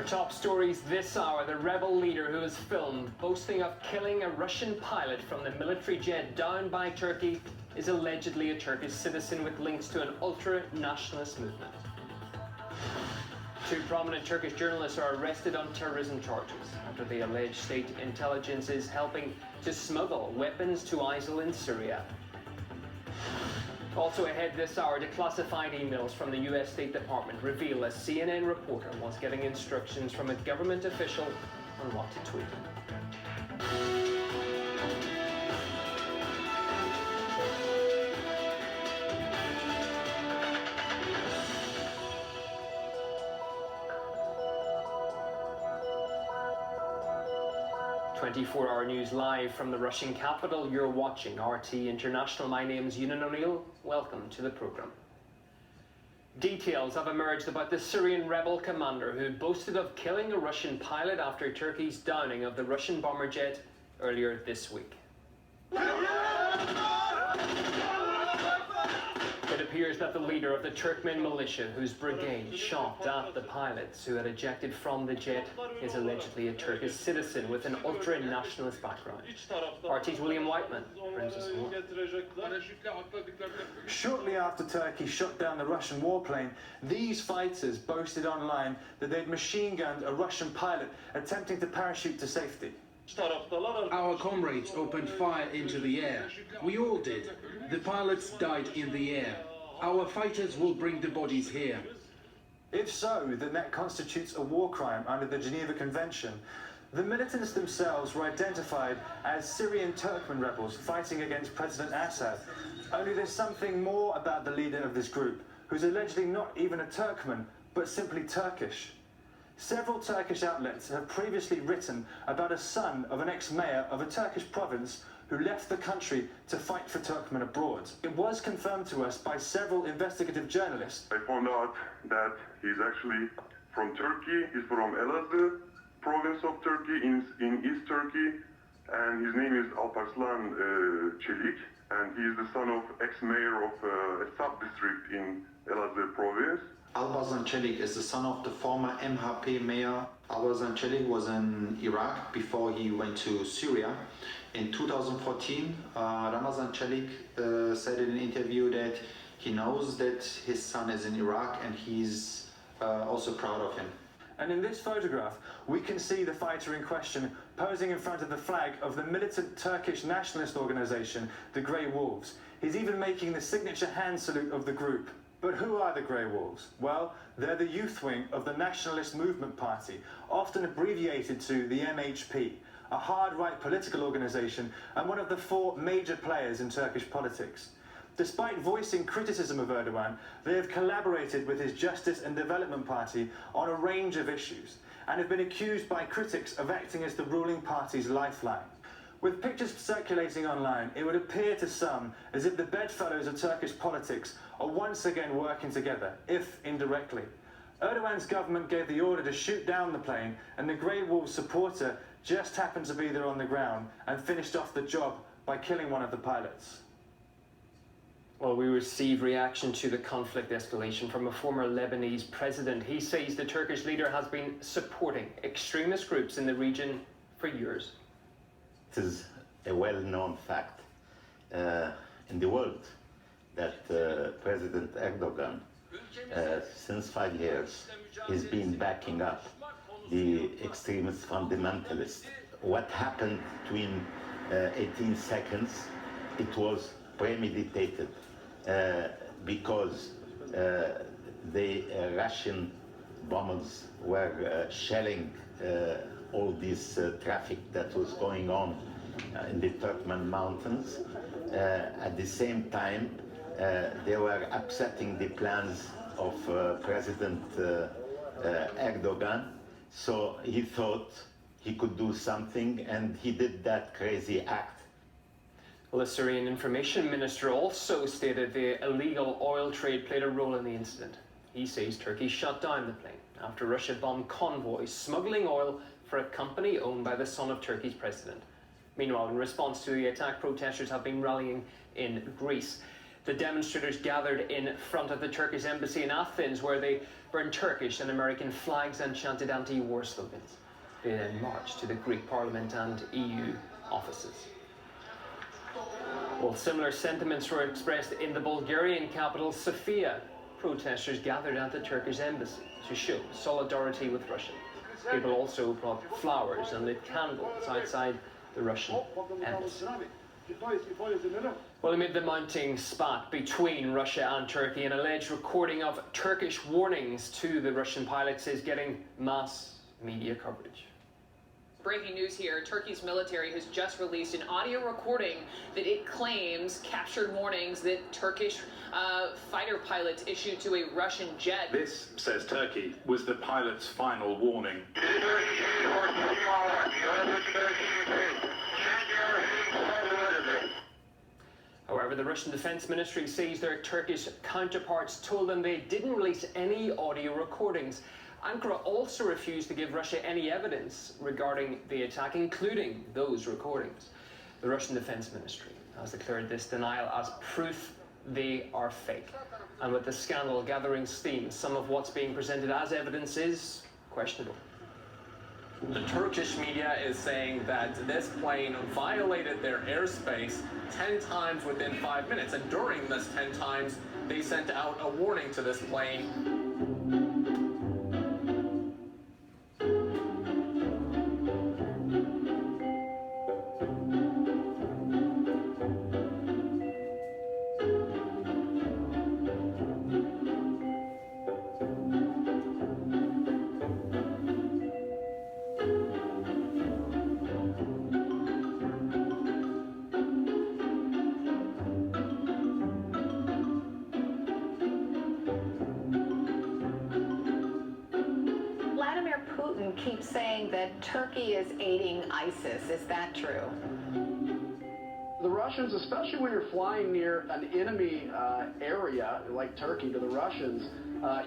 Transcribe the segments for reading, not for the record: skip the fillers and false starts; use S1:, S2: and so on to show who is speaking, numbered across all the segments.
S1: top stories this hour, the rebel leader who is filmed boasting of killing a Russian pilot from the military jet downed by Turkey is allegedly a Turkish citizen with links to an ultra-nationalist movement. Two prominent Turkish journalists are arrested on terrorism charges after the alleged state intelligence is helping to smuggle weapons to ISIL in Syria. Also ahead this hour, declassified emails from the US State Department reveal a CNN reporter was getting instructions from a government official on what to tweet. 24-hour news live from the Russian capital. You're watching RT International. My name's Ewan O'Neill. Welcome to the programme. Details have emerged about the Syrian rebel commander who boasted of killing a Russian pilot after Turkey's downing of the Russian bomber jet earlier this week. It appears that the leader of the Turkmen militia, whose brigade shot at the pilots who had ejected from the jet, is allegedly a Turkish citizen with an ultra-nationalist background. RT's William Whiteman brings us more.
S2: Shortly after Turkey shot down the Russian warplane, these fighters boasted online that they'd machine-gunned a Russian pilot attempting to parachute to safety.
S3: Our comrades opened fire into the air. We all did. The pilots died in the air. Our fighters will bring the bodies here.
S2: If so, then that constitutes a war crime under the Geneva Convention. The militants themselves were identified as Syrian Turkmen rebels fighting against President Assad. Only there's something more about the leader of this group, who's allegedly not even a Turkmen, but simply Turkish. Several Turkish outlets have previously written about a son of an ex-mayor of a Turkish province who left the country to fight for Turkmen abroad. It was confirmed to us by several investigative journalists.
S4: I found out that he's actually from Turkey. He's from Elazığ province of Turkey in East Turkey, and his name is Alparslan Çelik, and he is the son of ex-mayor of a sub-district in Elazığ province.
S5: Alparslan Çelik is the son of the former MHP mayor. Alparslan Çelik was in Iraq before he went to Syria. In 2014, Ramazan Çelik said in an interview that he knows that his son is in Iraq and he's also proud of him.
S2: And in this photograph, we can see the fighter in question posing in front of the flag of the militant Turkish nationalist organization, the Grey Wolves. He's even making the signature hand salute of the group. But who are the Grey Wolves? Well, they're the youth wing of the Nationalist Movement Party, often abbreviated to the MHP, a hard-right political organization and one of the four major players in Turkish politics. Despite voicing criticism of Erdogan, they have collaborated with his Justice and Development Party on a range of issues and have been accused by critics of acting as the ruling party's lifeline. With pictures circulating online, it would appear to some as if the bedfellows of Turkish politics are once again working together, if indirectly. Erdogan's government gave the order to shoot down the plane, and the Grey Wolves supporter just happened to be there on the ground and finished off the job by killing one of the pilots.
S1: Well, we received reaction to the conflict escalation from a former Lebanese president. He says the Turkish leader has been supporting extremist groups in the region for years.
S6: It is a well-known fact in the world that President Erdogan, since 5 years, has been backing up the extremist fundamentalists. What happened between 18 seconds, it was premeditated because the Russian bombers were shelling all this traffic that was going on in the Turkmen mountains. At the same time, they were upsetting the plans of President Erdogan, so he thought he could do something, and he did that crazy act.
S1: Well, the Syrian information minister also stated the illegal oil trade played a role in the incident. He says Turkey shut down the plane after Russia bombed convoys smuggling oil for a company owned by the son of Turkey's president. Meanwhile, in response to the attack, protesters have been rallying in Greece. The demonstrators gathered in front of the Turkish embassy in Athens, where they burned Turkish and American flags and chanted anti-war slogans. They then marched to the Greek Parliament and EU offices. Well, similar sentiments were expressed in the Bulgarian capital, Sofia. Protesters gathered at the Turkish embassy to show solidarity with Russia. People also brought flowers and lit candles outside the Russian embassy. Well, amid the mounting spat between Russia and Turkey, an alleged recording of Turkish warnings to the Russian pilots is getting mass media coverage.
S7: Breaking news here, Turkey's military has just released an audio recording that it claims captured warnings that Turkish fighter pilots issued to a Russian jet.
S8: This, says Turkey, was the pilot's final warning.
S1: However, the Russian Defense Ministry says their Turkish counterparts told them they didn't release any audio recordings. Ankara also refused to give Russia any evidence regarding the attack, including those recordings. The Russian Defense Ministry has declared this denial as proof they are fake. And with the scandal gathering steam, some of what's being presented as evidence is questionable.
S9: The Turkish media is saying that this plane violated their airspace 10 times within 5 minutes, and during this 10 times, they sent out a warning to this plane.
S10: Keeps saying that Turkey is aiding ISIS. Is that true?
S11: The Russians, especially when you're flying near an enemy area like Turkey to the Russians,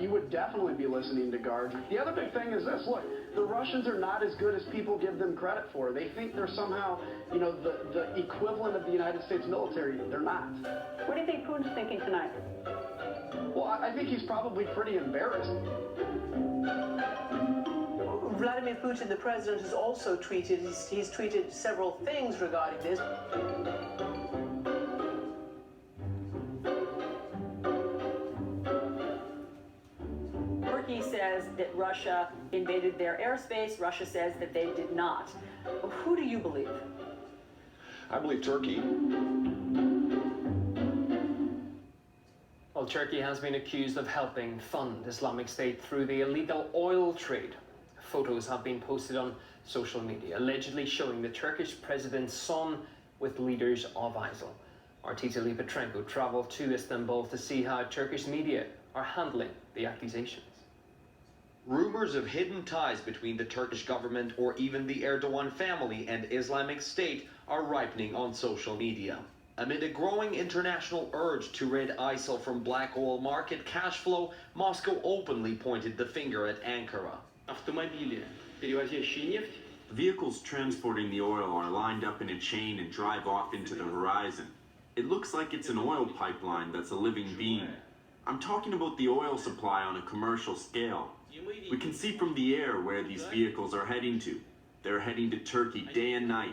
S11: you would definitely be listening to guards. The other big thing is this, look, the Russians are not as good as people give them credit for. They think they're somehow, you know, the equivalent of the United States military. They're not.
S12: What do you think Putin's thinking tonight?
S11: Well, I think he's probably pretty embarrassed.
S12: Vladimir Putin, the president, has also tweeted, he's tweeted several things regarding this. Turkey says that Russia invaded their airspace. Russia says that they did not. Who do you believe?
S13: I believe Turkey.
S1: Well, Turkey has been accused of helping fund Islamic State through the illegal oil trade. Photos have been posted on social media, allegedly showing the Turkish president's son with leaders of ISIL. Our Titali Petrenko travelled to Istanbul to see how Turkish media are handling the accusations.
S14: Rumors of hidden ties between the Turkish government or even the Erdogan family and Islamic State are ripening on social media. Amid a growing international urge to rid ISIL from black oil market cash flow, Moscow openly pointed the finger at Ankara.
S15: Vehicles transporting the oil are lined up in a chain and drive off into the horizon. It looks like it's an oil pipeline that's a living being. I'm talking about the oil supply on a commercial scale. We can see from the air where these vehicles are heading to. They're heading to Turkey day and night.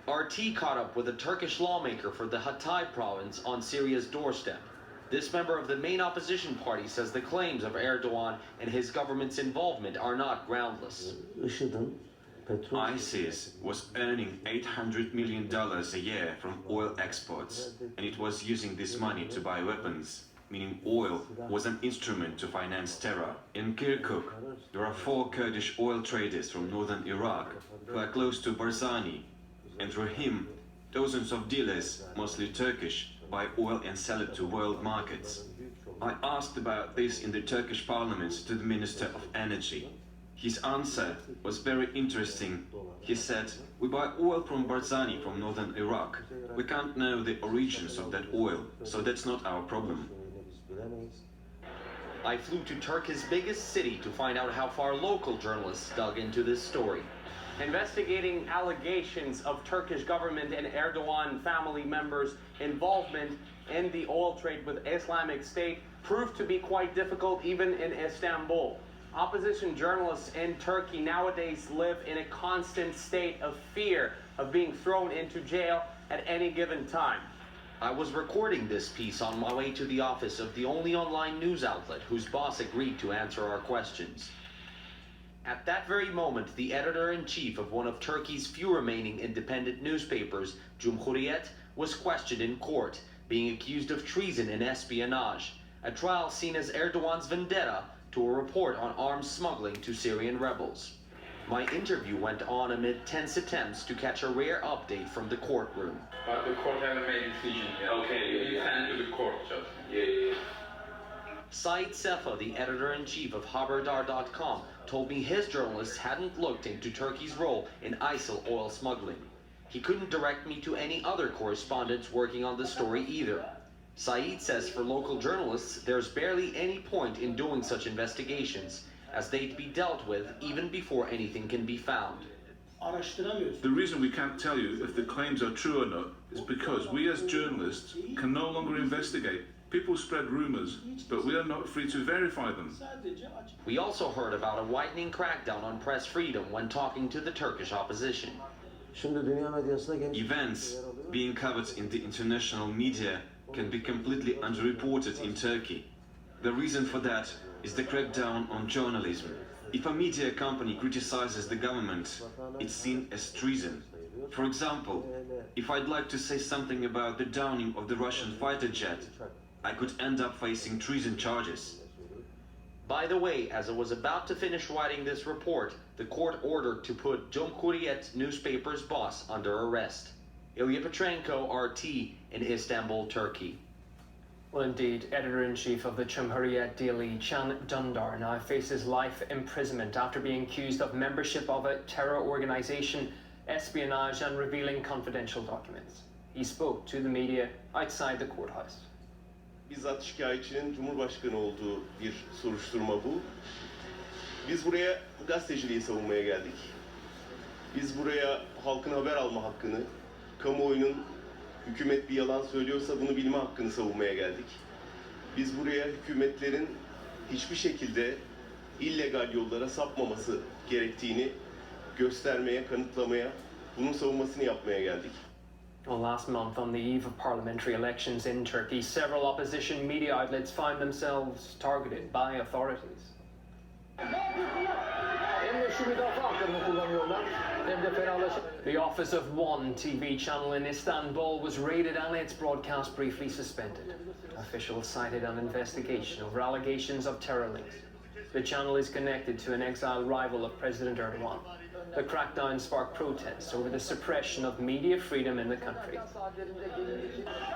S14: RT caught up with a Turkish lawmaker for the Hatay province on Syria's doorstep. This member of the main opposition party says the claims of Erdogan and his government's involvement are not groundless.
S15: ISIS was earning $800 million a year from oil exports, and it was using this money to buy weapons, meaning oil was an instrument to finance terror. In Kirkuk, there are 4 Kurdish oil traders from northern Iraq who are close to Barzani, and through him, dozens of dealers, mostly Turkish, buy oil and sell it to world markets. I asked about this in the Turkish parliament to the Minister of Energy. His answer was very interesting. He said, we buy oil from Barzani from northern Iraq. We can't know the origins of that oil, so that's not our problem.
S14: I flew to Turkey's biggest city to find out how far local journalists dug into this story.
S9: investigating allegations of Turkish government and Erdogan family members' involvement in the oil trade with Islamic State proved to be quite difficult even in Istanbul. Opposition journalists in Turkey nowadays live in a constant state of fear of being thrown into jail at any given time.
S14: I was recording this piece on my way to the office of the only online news outlet whose boss agreed to answer our questions. At that very moment, the editor-in-chief of one of Turkey's few remaining independent newspapers, Cumhuriyet, was questioned in court, being accused of treason and espionage, a trial seen as Erdogan's vendetta to a report on arms smuggling to Syrian rebels. My interview went on amid tense attempts to catch a rare update from the courtroom.
S16: But the court hasn't made a decision yet. Okay, you send it to the court, Judge. Yeah.
S14: Said Sefa, the editor-in-chief of Haberdar.com, told me his journalists hadn't looked into Turkey's role in ISIL oil smuggling. He couldn't direct me to any other correspondents working on the story either. Said says for local journalists, there's barely any point in doing such investigations, as they'd be dealt with even before anything can be found.
S17: The reason we can't tell you if the claims are true or not is because we as journalists can no longer investigate. People spread rumours, but we are not free to verify them.
S14: We also heard about a widening crackdown on press freedom when talking to the Turkish opposition.
S15: Events being covered in the international media can be completely underreported in Turkey. The reason for that is the crackdown on journalism. If a media company criticizes the government, it's seen as treason. For example, if I'd like to say something about the downing of the Russian fighter jet, I could end up facing treason charges.
S14: By the way, as I was about to finish writing this report, the court ordered to put Cumhuriyet newspaper's boss under arrest. Ilya Petrenko, RT, in Istanbul, Turkey.
S1: Well, indeed, editor-in-chief of the Cumhuriyet daily, Can Dündar, now faces life imprisonment after being accused of membership of a terror organization, espionage and revealing confidential documents. He spoke to the media outside the courthouse.
S18: Bizzat şikayetçinin Cumhurbaşkanı olduğu bir soruşturma bu. Biz buraya gazeteciliği savunmaya geldik. Biz buraya halkın haber alma hakkını, kamuoyunun hükümet bir yalan söylüyorsa bunu bilme hakkını savunmaya geldik. Biz buraya hükümetlerin hiçbir şekilde illegal yollara sapmaması gerektiğini göstermeye, kanıtlamaya, bunun savunmasını yapmaya geldik.
S1: Well, last month, on the eve of parliamentary elections in Turkey, several opposition media outlets found themselves targeted by authorities. The office of one TV channel in Istanbul was raided and its broadcast briefly suspended. Officials cited an investigation over allegations of terror links. The channel is connected to an exiled rival of President Erdogan. The crackdown sparked protests over the suppression of media freedom in the country.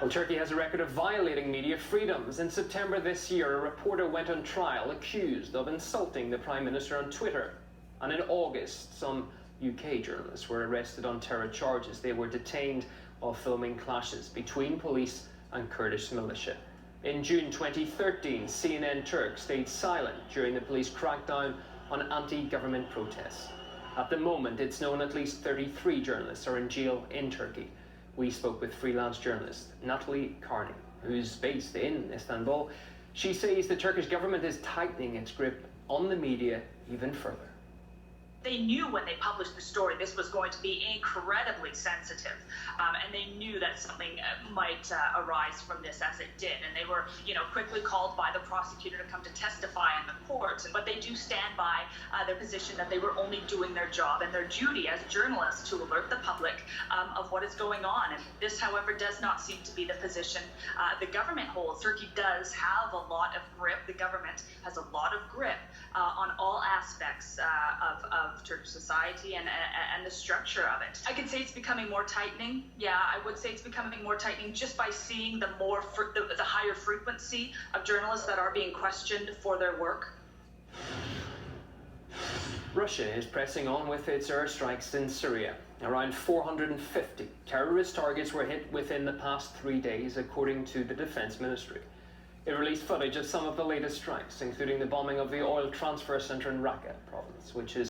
S1: Well, Turkey has a record of violating media freedoms. In September this year, a reporter went on trial accused of insulting the Prime Minister on Twitter. And in August, some UK journalists were arrested on terror charges. They were detained while filming clashes between police and Kurdish militia. In June 2013, CNN Turk stayed silent during the police crackdown on anti-government protests. At the moment, it's known at least 33 journalists are in jail in Turkey. We spoke with freelance journalist Natalie Carney, who's based in Istanbul. She says the Turkish government is tightening its grip on the media even further.
S19: They knew when they published the story this was going to be incredibly sensitive, and they knew that something might arise from this, as it did, and they were, quickly called by the prosecutor to come to testify in the court. But they do stand by their position that they were only doing their job and their duty as journalists to alert the public of what is going on. And this, however, does not seem to be the position the government holds. Turkey does have a lot of grip. The government has a lot of grip on all aspects of Turkish society and the structure of it. I could say it's becoming more tightening. Yeah, I would say it's becoming more tightening just by seeing the higher frequency of journalists that are being questioned for their work.
S1: Russia is pressing on with its airstrikes in Syria. Around 450 terrorist targets were hit within the past 3 days, according to the Defense Ministry. It released footage of some of the latest strikes, including the bombing of the oil transfer center in Raqqa province, which is